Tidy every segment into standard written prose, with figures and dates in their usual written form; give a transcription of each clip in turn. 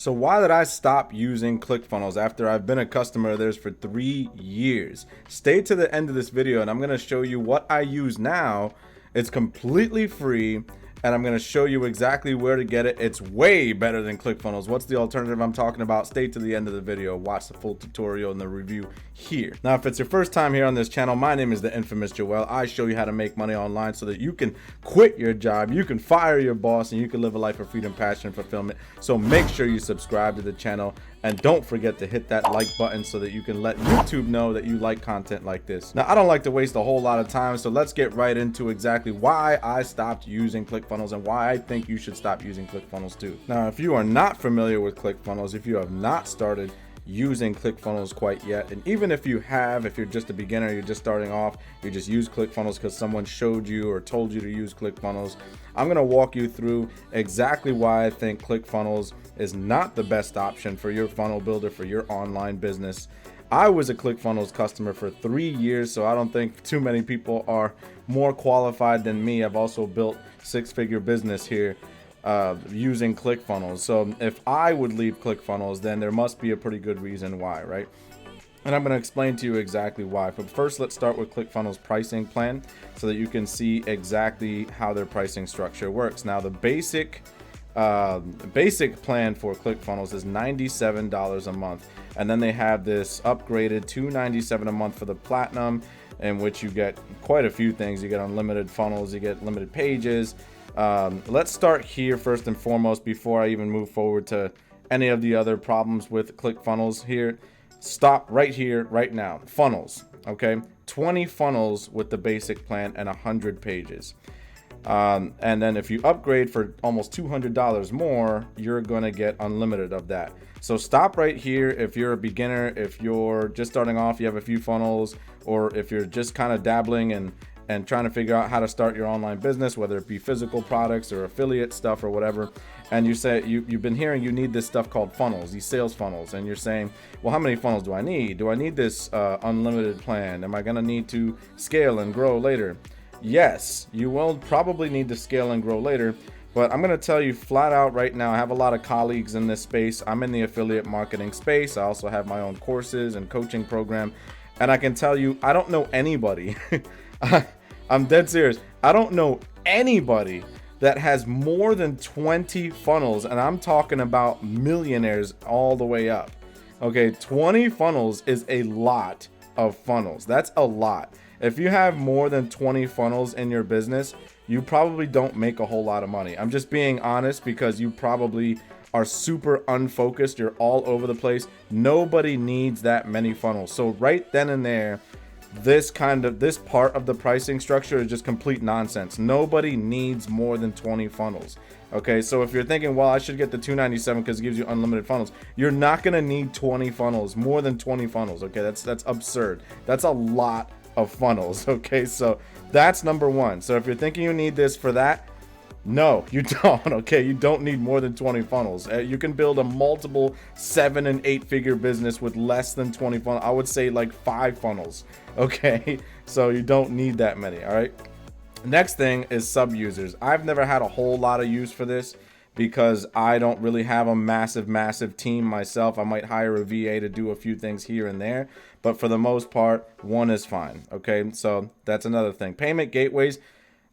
So why did I stop using ClickFunnels after I've been a customer of theirs for 3 years? Stay to the end of this video and I'm going to show you what I use now. It's completely free and I'm going to show you exactly where to get it. It's way better than ClickFunnels. What's the alternative I'm talking about? Stay to the end of the video. Watch the full tutorial and the review here. Now, if it's your first time here on this channel, my name is the infamous Joel. I show you how to make money online so that you can quit your job, you can fire your boss, and you can live a life of freedom, passion, and fulfillment. So make sure you subscribe to the channel and don't forget to hit that like button so that you can let YouTube know that you like content like this. Now, I don't like to waste a whole lot of time, so let's get right into exactly why I stopped using ClickFunnels and why I think you should stop using ClickFunnels too. Now, if you are not familiar with ClickFunnels, if you have not started using ClickFunnels quite yet, and even if you have, if you're just a beginner, you're just starting off, you just use ClickFunnels because someone showed you or told you to use ClickFunnels, I'm going to walk you through exactly why I think ClickFunnels is not the best option for your funnel builder, for your online business. I was a ClickFunnels customer for 3 years, so I don't think too many people are more qualified than me. I've also built six-figure business here using ClickFunnels. So if I would leave ClickFunnels, then there must be a pretty good reason why, right? And I'm going to explain to you exactly why. But first, let's start with ClickFunnels pricing plan so that you can see exactly how their pricing structure works. Now, the basic plan for ClickFunnels is $97 a month, and then they have this upgraded $297 a month for the platinum, in which you get quite a few things. You get unlimited funnels, you get limited pages. Let's start here first and foremost before I even move forward to any of the other problems with ClickFunnels here. Stop right here, right now. Funnels, okay? 20 funnels with the basic plan and 100 pages. And then if you upgrade for almost $200 more, you're going to get unlimited of that. So stop right here if you're a beginner, if you're just starting off, you have a few funnels, or if you're just kind of dabbling and trying to figure out how to start your online business, whether it be physical products or affiliate stuff or whatever. And you say you've been hearing you need this stuff called funnels, these sales funnels, and you're saying, well, how many funnels do I need? Do I need this unlimited plan? Am I going to need to scale and grow later? Yes, you will probably need to scale and grow later, but I'm going to tell you flat out right now, I have a lot of colleagues in this space. I'm in the affiliate marketing space. I also have my own courses and coaching program, and I can tell you, I don't know anybody. I'm dead serious. I don't know anybody that has more than 20 funnels, and I'm talking about millionaires all the way up. Okay, 20 funnels is a lot of funnels. That's a lot. If you have more than 20 funnels in your business, you probably don't make a whole lot of money. I'm just being honest because you probably are super unfocused. You're all over the place. Nobody needs that many funnels. So right then and there, this part of the pricing structure is just complete nonsense. Nobody needs more than 20 funnels. Okay, so if you're thinking, well, I should get the $297 because it gives you unlimited funnels, you're not gonna need 20 funnels, more than 20 funnels. Okay, that's absurd. That's a lot of funnels. Okay, so that's number one. So if you're thinking you need this for that, no, you don't. Okay, you don't need more than 20 funnels. You can build a multiple 7 and 8 figure business with less than 20 funnels. I would say like 5 funnels. Okay, so you don't need that many. All right, next thing is sub users. I've never had a whole lot of use for this because I don't really have a massive team myself. I might hire a VA to do a few things here and there, but for the most part, one is fine. Okay, so that's another thing. Payment gateways.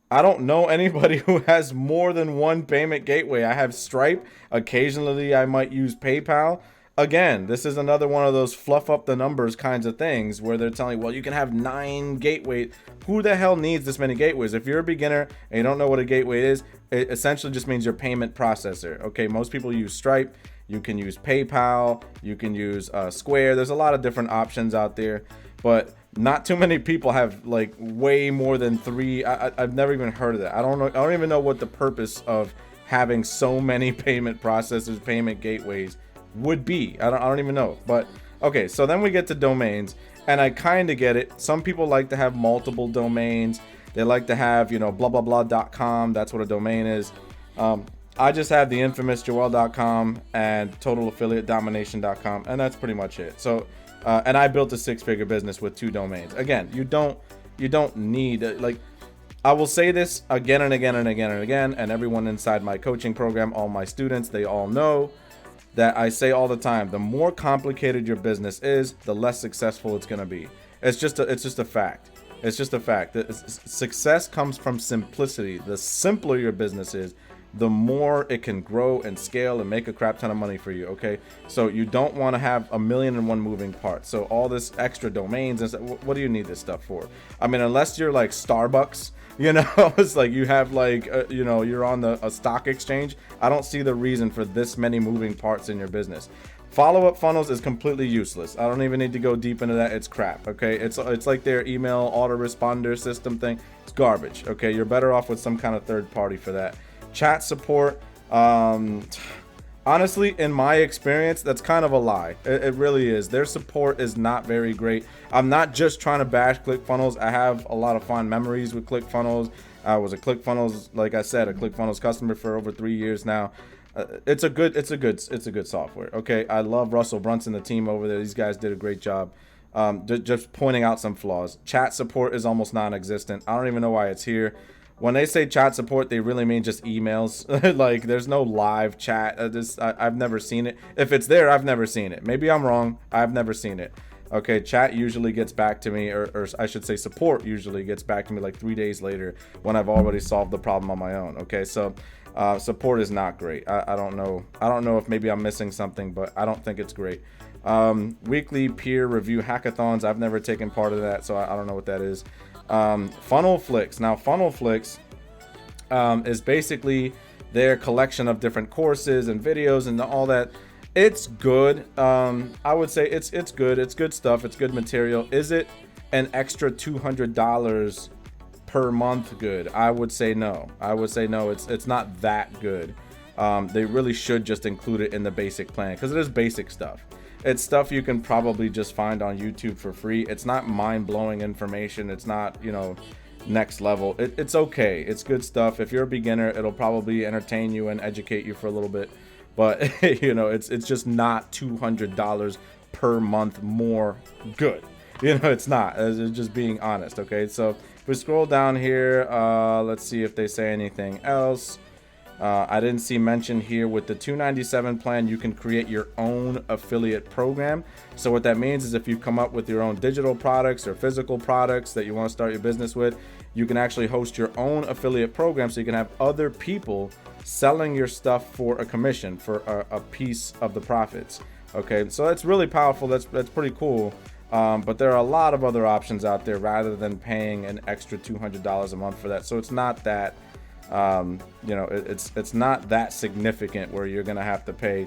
I don't know anybody who has more than one payment gateway. I have Stripe. Occasionally, I might use PayPal. Again, this is another one of those fluff up the numbers kinds of things where they're telling you, well, you can have 9 gateways. Who the hell needs this many gateways? If you're a beginner and you don't know what a gateway is, it essentially just means your payment processor. Okay, most people use Stripe. You can use PayPal. You can use Square. There's a lot of different options out there, but not too many people have like way more than 3. I've never even heard of that. I don't know. I don't even know what the purpose of having so many payment processors, payment gateways would be. I don't even know. But okay, so then we get to domains, and I kind of get it. Some people like to have multiple domains. They like to have, blah blah blah.com. That's what a domain is. I just have the infamous Joel.com and totalaffiliatedomination.com, and that's pretty much it. So and I built a 6-figure business with 2 domains. Again, you don't need like, I will say this again and again and again and again, and everyone inside my coaching program, all my students, they all know that I say all the time. The more complicated your business is, the less successful it's going to be. It's just a fact. It's just a fact that success comes from simplicity. The simpler your business is, the more it can grow and scale and make a crap ton of money for you. Okay, so you don't want to have 1,000,001 moving parts. So all this extra domains and stuff, what do you need this stuff for? I mean, unless you're like Starbucks, you know, it's like you have like you know, you're on a stock exchange. I don't see the reason for this many moving parts in your business. Follow-up funnels is completely useless. I don't even need to go deep into that. It's crap. Okay, it's like their email autoresponder system thing. It's garbage. Okay, you're better off with some kind of third party for that. Chat support, honestly, in my experience, that's kind of a lie. It really is. Their support is not very great. I'm not just trying to bash ClickFunnels. I have a lot of fond memories with ClickFunnels. I was a ClickFunnels, like I said, a ClickFunnels customer for over 3 years now. It's a good software. Okay, I love Russell Brunson, the team over there. These guys did a great job. Just pointing out some flaws. Chat support is almost non-existent. I don't even know why it's here. When they say chat support, they really mean just emails. Like, there's no live chat. I've never seen it. If it's there, I've never seen it. Maybe I'm wrong. I've never seen it. Okay, chat usually gets back to me, or I should say support usually gets back to me like 3 days later when I've already solved the problem on my own. Okay, so support is not great. I don't know if maybe I'm missing something, but I don't think it's great. Weekly peer review hackathons. I've never taken part of that, so I don't know what that is. Funnel Flicks. Now, Funnel Flicks is basically their collection of different courses and videos and all that. It's good. I would say it's good. It's good stuff. It's good material. Is it an extra $200 per month good? I would say no. It's not that good. They really should just include it in the basic plan, because it is basic stuff. It's stuff you can probably just find on YouTube for free. It's not mind-blowing information. It's not, you know, next level. It's okay. It's good stuff. If you're a beginner, it'll probably entertain you and educate you for a little bit. But, you know, it's just not $200 per month more good. You know, it's not. It's just being honest, okay? So if we scroll down here, let's see if they say anything else. I didn't see mention here with the $297 plan, you can create your own affiliate program. So what that means is if you come up with your own digital products or physical products that you want to start your business with, you can actually host your own affiliate program, so you can have other people selling your stuff for a commission, for a piece of the profits. Okay, so that's really powerful. That's pretty cool. But there are a lot of other options out there rather than paying an extra $200 a month for that. So it's not that you know, it's not that significant where you're gonna have to pay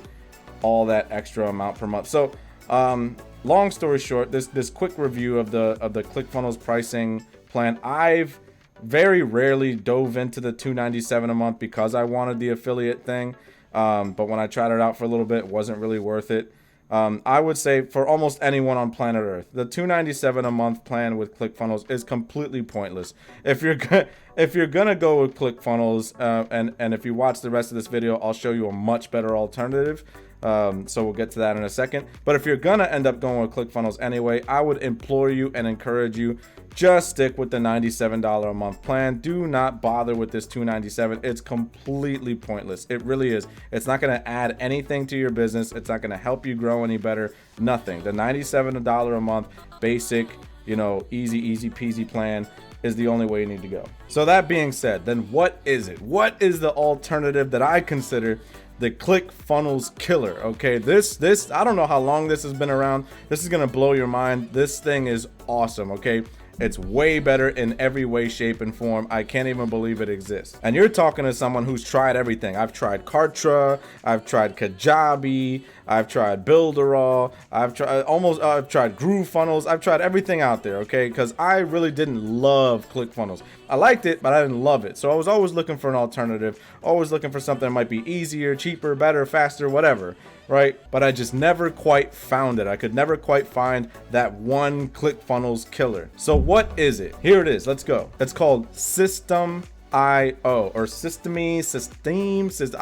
all that extra amount per month. So long story short, this quick review of the ClickFunnels pricing plan. I've very rarely dove into the $297 a month because I wanted the affiliate thing, but when I tried it out for a little bit, it wasn't really worth it. I would say for almost anyone on planet Earth, the $297 a month plan with ClickFunnels is completely pointless. If you're gonna go with ClickFunnels, and if you watch the rest of this video, I'll show you a much better alternative. So we'll get to that in a second. But if you're gonna end up going with ClickFunnels anyway, I would implore you and encourage you, just stick with the $97 a month plan. Do not bother with this $297. It's completely pointless. It really is. It's not going to add anything to your business. It's not going to help you grow any better. Nothing. The $97 a month basic, you know, easy peasy plan is the only way you need to go. So that being said, then what is it? What is the alternative that I consider the ClickFunnels killer? Okay, this I don't know how long this has been around. This is gonna blow your mind. This thing is awesome. Okay, it's way better in every way, shape, and form. I can't even believe it exists. And you're talking to someone who's tried everything. I've tried Kartra, I've tried Kajabi, I've tried Builderall, I've tried GrooveFunnels, I've tried everything out there, okay? Because I really didn't love ClickFunnels. I liked it, but I didn't love it. So I was always looking for an alternative, always looking for something that might be easier, cheaper, better, faster, whatever, right? But I just never quite found it. I could never quite find that one ClickFunnels killer. So what is it? Here it is. Let's go. It's called System.io or System. I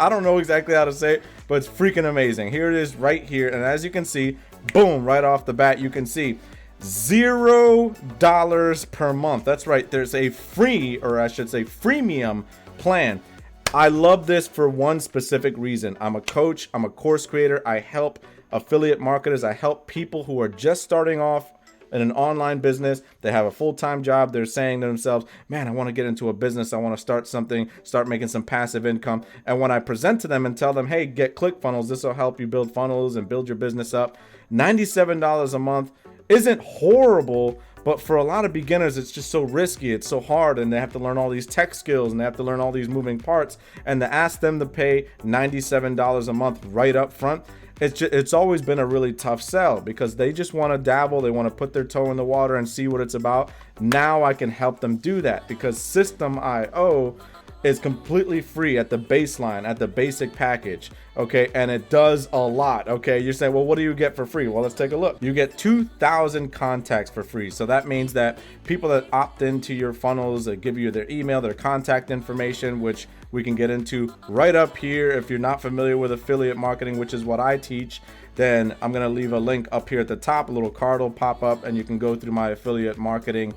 don't know exactly how to say it, but it's freaking amazing. Here it is right here. And as you can see, boom, right off the bat, you can see $0 per month. That's right. There's a free, or I should say freemium plan. I love this for one specific reason. I'm a coach, I'm a course creator. I help affiliate marketers. I help people who are just starting off in an online business. They have a full-time job. They're saying to themselves, man, I want to get into a business. I want to start something, start making some passive income. And when I present to them and tell them, hey, get Clickfunnels, this will help you build funnels and build your business up. $97 a month isn't horrible, but for a lot of beginners, it's just so risky. It's so hard, and they have to learn all these tech skills, and they have to learn all these moving parts. And to ask them to pay $97 a month right up front, it's always been a really tough sell, because they just want to dabble. They want to put their toe in the water and see what it's about. Now I can help them do that, because System.io is completely free at the baseline, at the basic package, okay? And it does a lot, okay? You're saying, well, what do you get for free? Well, let's take a look. You get 2,000 contacts for free. So that means that people that opt into your funnels, that give you their email, their contact information, which we can get into right up here. If you're not familiar with affiliate marketing, which is what I teach, then I'm gonna leave a link up here at the top. A little card will pop up, and you can go through my affiliate marketing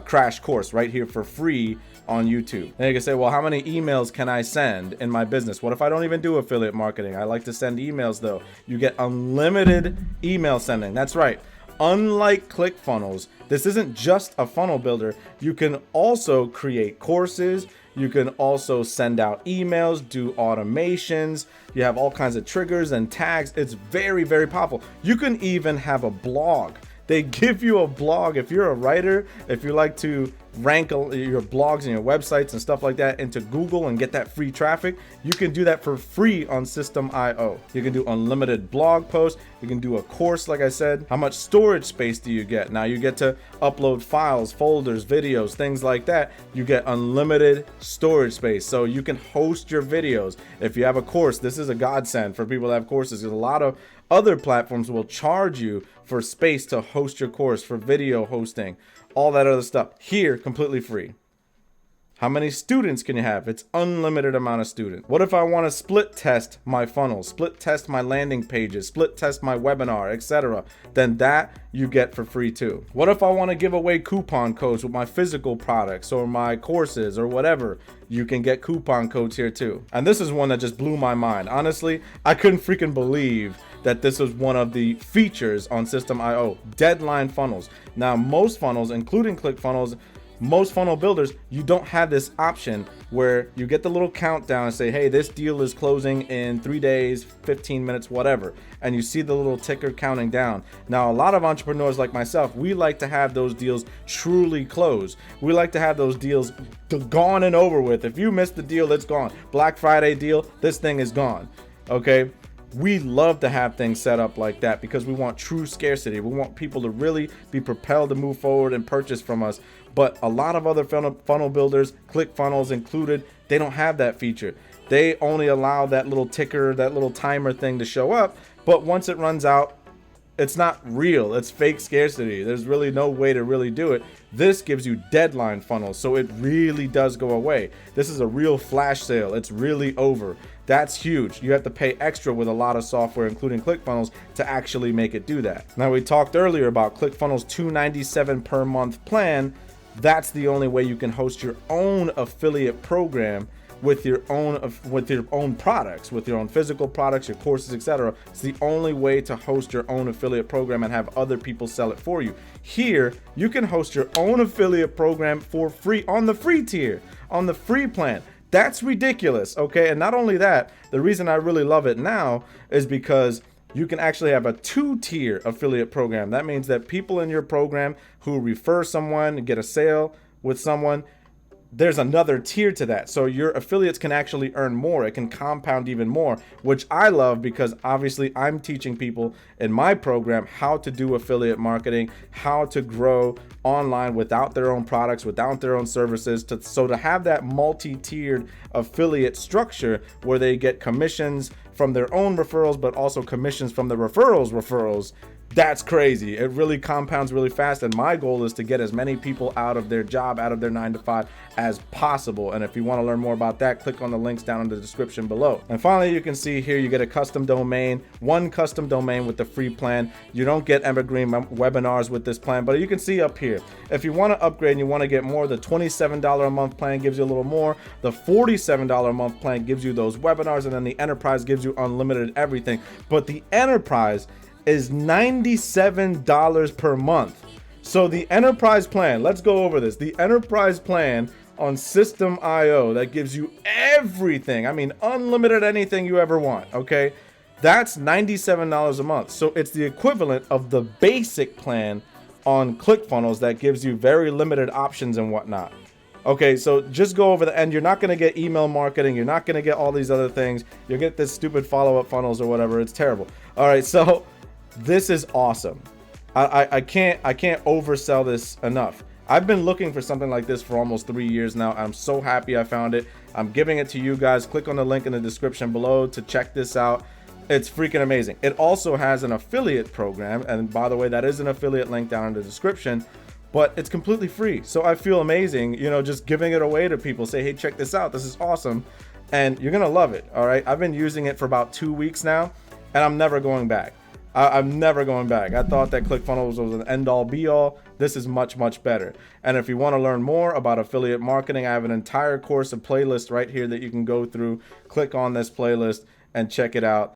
crash course right here for free on YouTube. And you can say, well, how many emails can I send in my business? What if I don't even do affiliate marketing? I like to send emails though. You get unlimited email sending. That's right. Unlike Clickfunnels, this isn't just a funnel builder. You can also create courses. You can also send out emails, do automations. You have all kinds of triggers and tags. It's very, very powerful. You can even have a blog. They give you a blog. If you're a writer, if you like to rank your blogs and your websites and stuff like that into Google and get that free traffic, you can do that for free on System.io. You can do unlimited blog posts. You can do a course, like I said. How much storage space do you get? Now you get to upload files, folders, videos, things like that. You get unlimited storage space, so you can host your videos. If you have a course, this is a godsend for people that have courses. There's a lot of other platforms will charge you for space to host your course, for video hosting, all that other stuff. Here, completely free. How many students can you have? It's unlimited amount of students. What if I want to split test my funnel, split test my landing pages, split test my webinar, etc.? Then that you get for free too. What if I want to give away coupon codes with my physical products or my courses or whatever? You can get coupon codes here too. And this is one that just blew my mind. Honestly, I couldn't freaking believe that this was one of the features on System.io, deadline funnels. Now, most funnels, including Clickfunnels, most funnel builders, you don't have this option where you get the little countdown and say, hey, this deal is closing in 3 days, 15 minutes, whatever. And you see the little ticker counting down. Now, a lot of entrepreneurs like myself, we like to have those deals truly close. We like to have those deals gone and over with. If you missed the deal, it's gone. Black Friday deal, this thing is gone. Okay? We love to have things set up like that because we want true scarcity. We want people to really be propelled to move forward and purchase from us. But a lot of other funnel builders, Clickfunnels included, they don't have that feature. They only allow that little ticker, that little timer thing to show up. But once it runs out, it's not real. It's fake scarcity. There's really no way to really do it. This gives you deadline funnels, so it really does go away. This is a real flash sale. It's really over. That's huge. You have to pay extra with a lot of software, including Clickfunnels, to actually make it do that. Now, we talked earlier about Clickfunnels' $297 per month plan. That's the only way you can host your own affiliate program with your own products, with your own physical products, your courses, etc. It's the only way to host your own affiliate program and have other people sell it for you. Here, you can host your own affiliate program for free on the free tier, on the free plan. That's ridiculous, okay? And not only that, the reason I really love it now is because you can actually have a 2-tier affiliate program. That means that people in your program who refer someone and get a sale with someone, there's another tier to that. So your affiliates can actually earn more. It can compound even more, which I love because obviously I'm teaching people in my program how to do affiliate marketing, how to grow online without their own products, without their own services. So to have that multi-tiered affiliate structure where they get commissions from their own referrals, but also commissions from the referrals. That's crazy. It really compounds really fast. And my goal is to get as many people out of their job, out of their 9 to 5 as possible. And if you want to learn more about that, click on the links down in the description below. And finally, you can see here, you get a custom domain, one custom domain with the free plan. You don't get evergreen webinars with this plan, but you can see up here, if you want to upgrade and you want to get more, the $27 a month plan gives you a little more. The $47 a month plan gives you those webinars, and then the enterprise gives you unlimited everything. But the enterprise is $97 per month. So the enterprise plan, let's go over this. The enterprise plan on System.io that gives you everything. I mean, unlimited anything you ever want, okay? That's $97 a month. So it's the equivalent of the basic plan on Clickfunnels that gives you very limited options and whatnot. Okay, so just go over the end. You're not going to get email marketing. You're not going to get all these other things. You'll get this stupid follow-up funnels or whatever. It's terrible. All right, so this is awesome. I can't oversell this enough. I've been looking for something like this for almost 3 years now. I'm so happy I found it. I'm giving it to you guys. Click on the link in the description below to check this out. It's freaking amazing. It also has an affiliate program. And by the way, that is an affiliate link down in the description, but it's completely free. So I feel amazing, you know, just giving it away to people. Say, hey, check this out. This is awesome. And you're going to love it. All right. I've been using it for about 2 weeks now, and I'm never going back. I'm never going back. I thought that Clickfunnels was an end all be all. This is much, much better. And if you want to learn more about affiliate marketing, I have an entire course of playlist right here that you can go through. Click on this playlist and check it out.